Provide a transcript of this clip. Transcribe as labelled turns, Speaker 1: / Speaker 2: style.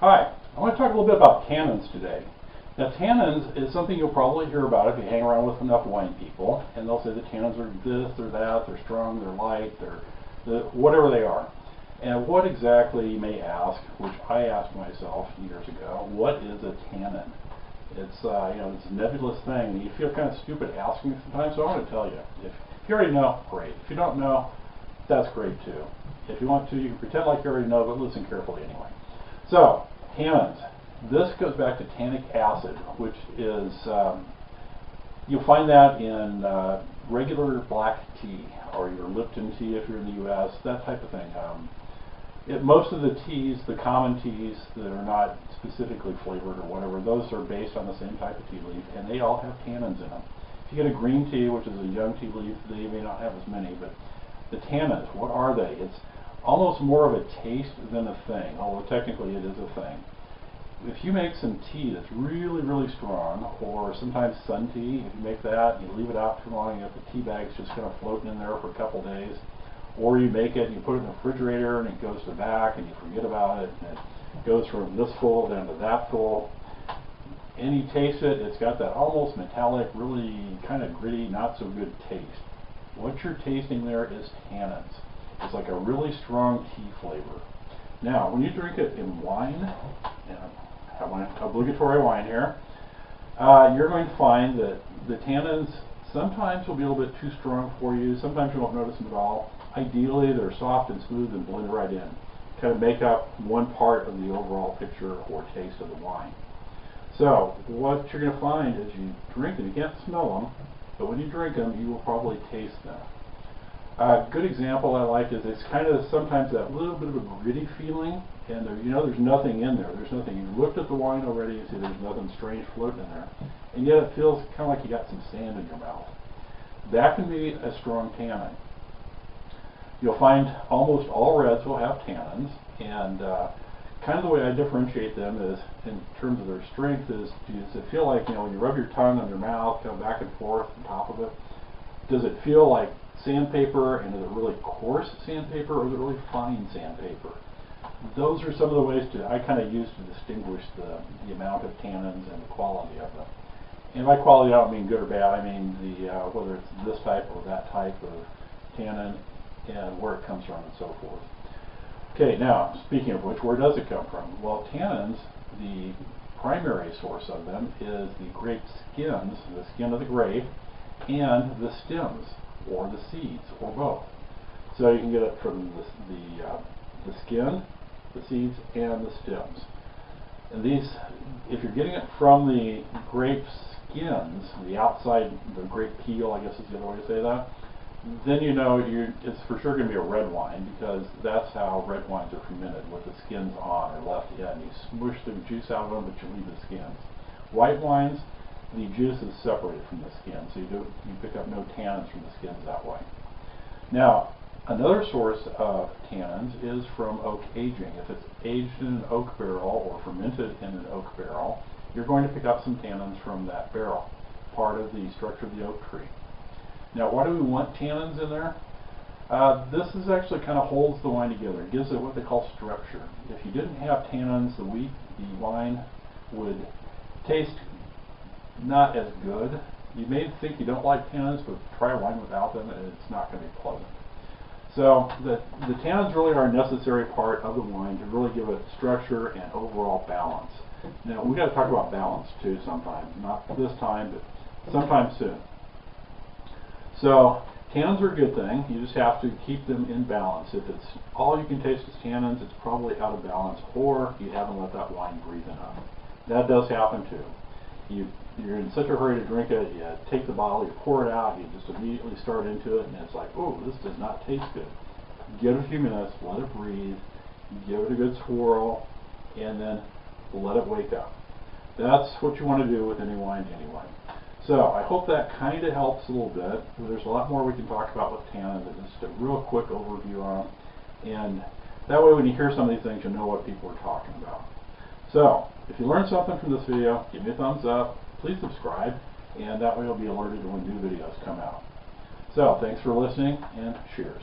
Speaker 1: Hi, I want to talk a little bit about tannins today. Now tannins is something you'll probably hear about if you hang around with enough wine people, and they'll say the tannins are this, they're that, they're strong, they're light, they're whatever they are. And what exactly, you may ask, which I asked myself years ago, what is a tannin? It's it's a nebulous thing, and you feel kind of stupid asking it sometimes, so I want to tell you. If you already know, great. If you don't know, that's great too. If you want to, you can pretend like you already know, but listen carefully anyway. So, tannins. This goes back to tannic acid, which is, you'll find that in regular black tea, or your Lipton tea if you're in the U.S., that type of thing. Most of the teas, the common teas that are not specifically flavored or whatever, those are based on the same type of tea leaf, and they all have tannins in them. If you get a green tea, which is a young tea leaf, they may not have as many, but the tannins, what are they? It's almost more of a taste than a thing, although technically it is a thing. If you make some tea that's really, really strong, or sometimes sun tea, if you make that, you leave it out too long, you have the tea bags just kind of floating in there for a couple days, or you make it and you put it in the refrigerator and it goes to the back and you forget about it, and it goes from this full down to that full, and you taste it, it's got that almost metallic, really kind of gritty, not so good taste. What you're tasting there is tannins. It's like a really strong tea flavor. Now, when you drink it in wine, and I have my obligatory wine here, you're going to find that the tannins sometimes will be a little bit too strong for you. Sometimes you won't notice them at all. Ideally, they're soft and smooth and blend right in. Kind of make up one part of the overall picture or taste of the wine. So, what you're going to find is you drink them, you can't smell them, but when you drink them, you will probably taste them. A good example I like is it's kind of sometimes that little bit of a gritty feeling, and there's nothing in there. There's nothing. You looked at the wine already and see there's nothing strange floating in there, and yet it feels kind of like you got some sand in your mouth. That can be a strong tannin. You'll find almost all reds will have tannins, and kind of the way I differentiate them is, in terms of their strength, is does it feel like, when you rub your tongue on your mouth, kind of back and forth on top of it, does it feel like sandpaper, and is it really coarse sandpaper, or is it really fine sandpaper? Those are some of the ways I kind of use to distinguish the amount of tannins and the quality of them. And by quality, I don't mean good or bad. I mean whether it's this type or that type of tannin, and where it comes from, and so forth. Okay, now, speaking of which, where does it come from? Well, tannins, the primary source of them is the grape skins, the skin of the grape, and the stems, or the seeds, or both. So you can get it from the skin, the seeds, and the stems. And these, if you're getting it from the grape skins, the outside, the grape peel, I guess is the other way to say that, then it's for sure going to be a red wine, because that's how red wines are fermented, with the skins on or left in. You smush the juice out of them, but you leave the skins. White wines, the juice is separated from the skin, so you pick up no tannins from the skins that way. Now, another source of tannins is from oak aging. If it's aged in an oak barrel or fermented in an oak barrel, you're going to pick up some tannins from that barrel, part of the structure of the oak tree. Now, why do we want tannins in there? This is actually kind of holds the wine together. It gives it what they call structure. If you didn't have tannins, the wine would taste not as good. You may think you don't like tannins, but try a wine without them and it's not going to be pleasant. So the tannins really are a necessary part of the wine to really give it structure and overall balance. Now, we've got to talk about balance too sometime. Not this time, but sometime soon. So tannins are a good thing. You just have to keep them in balance. If it's all you can taste is tannins, it's probably out of balance, or you haven't let that wine breathe enough. That does happen too. You're in such a hurry to drink it, you take the bottle, you pour it out, you just immediately start into it, and it's like, oh, this does not taste good. Give it a few minutes, let it breathe, give it a good swirl, and then let it wake up. That's what you want to do with any wine anyway. So I hope that kind of helps a little bit. There's a lot more we can talk about with tannins, but just a real quick overview on them. And that way when you hear some of these things, you'll know what people are talking about. So, if you learned something from this video, give me a thumbs up, please subscribe, and that way you'll be alerted when new videos come out. So, thanks for listening, and cheers.